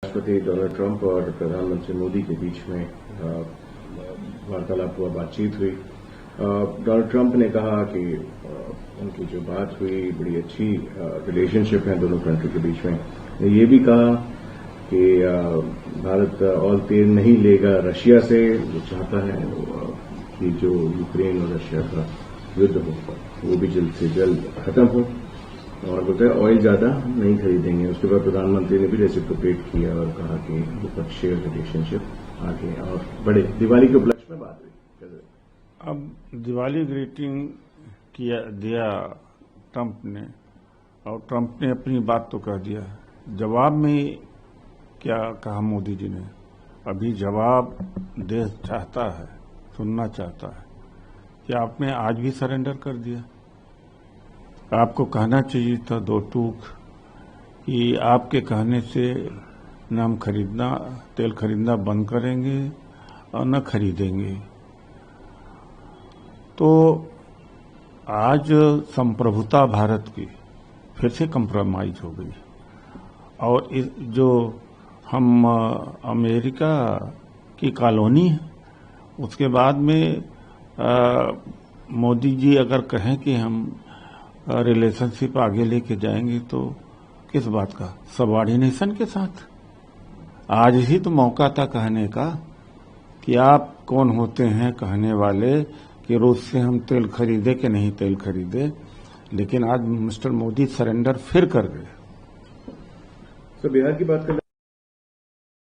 राष्ट्रपति Donald Trump और प्रधानमंत्री मोदी के बीच में वार्तालाप हुआ, बातचीत हुई। डोनाल्ड ट्रंप ने कहा कि उनकी जो बात हुई बड़ी अच्छी रिलेशनशिप है दोनों कंट्री के बीच में। ये भी कहा कि भारत और तेल नहीं लेगा रशिया से, जो चाहता है कि जो यूक्रेन और रशिया का युद्ध हो वो भी जल्द से जल्द खत्म हो, और बोलते हैं ऑयल ज्यादा नहीं खरीदेंगे। उसके बाद प्रधानमंत्री ने भी रेसिप्रोकेट किया और कहा कि द्विपक्षीय रिलेशनशिप आगे और बड़े। दिवाली के उपलक्ष्य में बात हुई। अब दिवाली ग्रीटिंग दिया ट्रंप ने, और ट्रंप ने अपनी बात तो कह दिया। जवाब में क्या कहा मोदी जी ने? अभी जवाब देश चाहता है, सुनना चाहता है कि आपने आज भी सरेंडर कर दिया। आपको कहना चाहिए था दो टूक कि आपके कहने से न हम तेल खरीदना बंद करेंगे और न खरीदेंगे। तो आज संप्रभुता भारत की फिर से कंप्रोमाइज हो गई, और जो हम अमेरिका की कॉलोनी है, उसके बाद में मोदी जी अगर कहें कि हम रिलेशनशिप आगे लेके जाएंगे तो किस बात का? सबऑर्डिनेशन के साथ। आज ही तो मौका था कहने का कि आप कौन होते हैं कहने वाले कि रूस से हम तेल खरीदे कि नहीं तेल खरीदे, लेकिन आज मिस्टर मोदी सरेंडर फिर कर गए। तो बिहार की बात करें,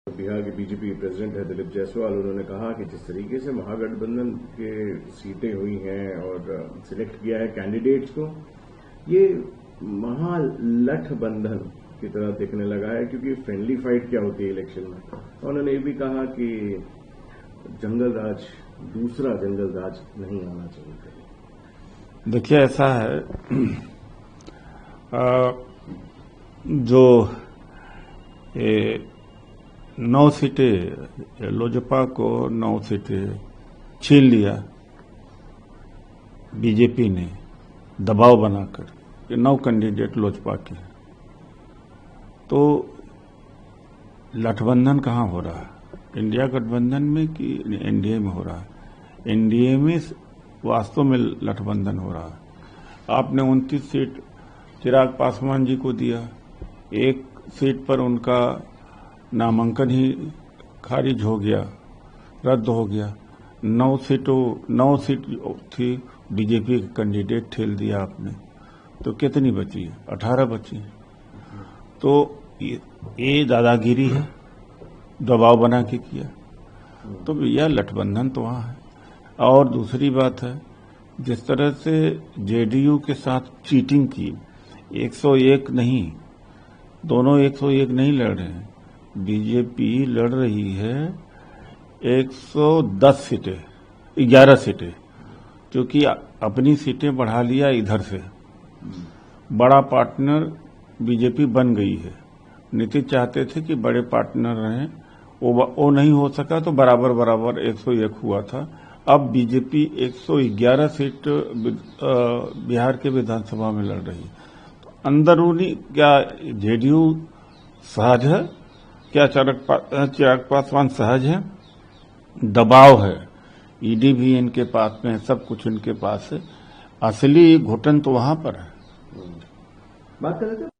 बिहार के बीजेपी प्रेसिडेंट है दिलीप जायसवाल। उन्होंने कहा कि जिस तरीके से महागठबंधन के सीटें हुई हैं और सिलेक्ट किया है कैंडिडेट्स को, ये महागठबंधन की तरह दिखने लगा है, क्योंकि फ्रेंडली फाइट क्या होती है इलेक्शन में। और उन्होंने ये भी कहा कि जंगल राज, दूसरा जंगल राज नहीं आना चाहिए। देखिए, ऐसा है जो 9 सीटें लोजपा को 9 सीटें छीन लिया बीजेपी ने दबाव बनाकर, कि 9 कैंडिडेट लोजपा के। तो गठबंधन कहाँ हो रहा है? इंडिया गठबंधन में कि एनडीए में हो रहा है? एनडीए में वास्तव में गठबंधन हो रहा है। आपने 29 सीट चिराग पासवान जी को दिया, 1 सीट पर उनका नामांकन ही खारिज हो गया, रद्द हो गया। 9 सीट थी, बीजेपी के कैंडिडेट ठेल दिया आपने, तो कितनी बची है? 18 बची। तो ये दादागिरी है, दबाव बना के किया। तो भैया गठबंधन तो वहां है। और दूसरी बात है, जिस तरह से जेडीयू के साथ चीटिंग की, 101 नहीं, दोनों 101 नहीं लड़ रहे हैं। बीजेपी लड़ रही है 110 सीटें, 11 सीटें, क्योंकि अपनी सीटें बढ़ा लिया इधर से। बड़ा पार्टनर बीजेपी बन गई है। नीतीश चाहते थे कि बड़े पार्टनर रहें, वो नहीं हो सका, तो बराबर 101 हुआ था। अब बीजेपी 111 सीट बिहार के विधानसभा में लड़ रही है। तो अंदरूनी क्या जेडीयू सहज है? क्या चिराग पासवान सहज है? दबाव है, ईडी भी इनके पास में है, सब कुछ इनके पास है। असली घुटन तो वहां पर है। बात कर रहे थे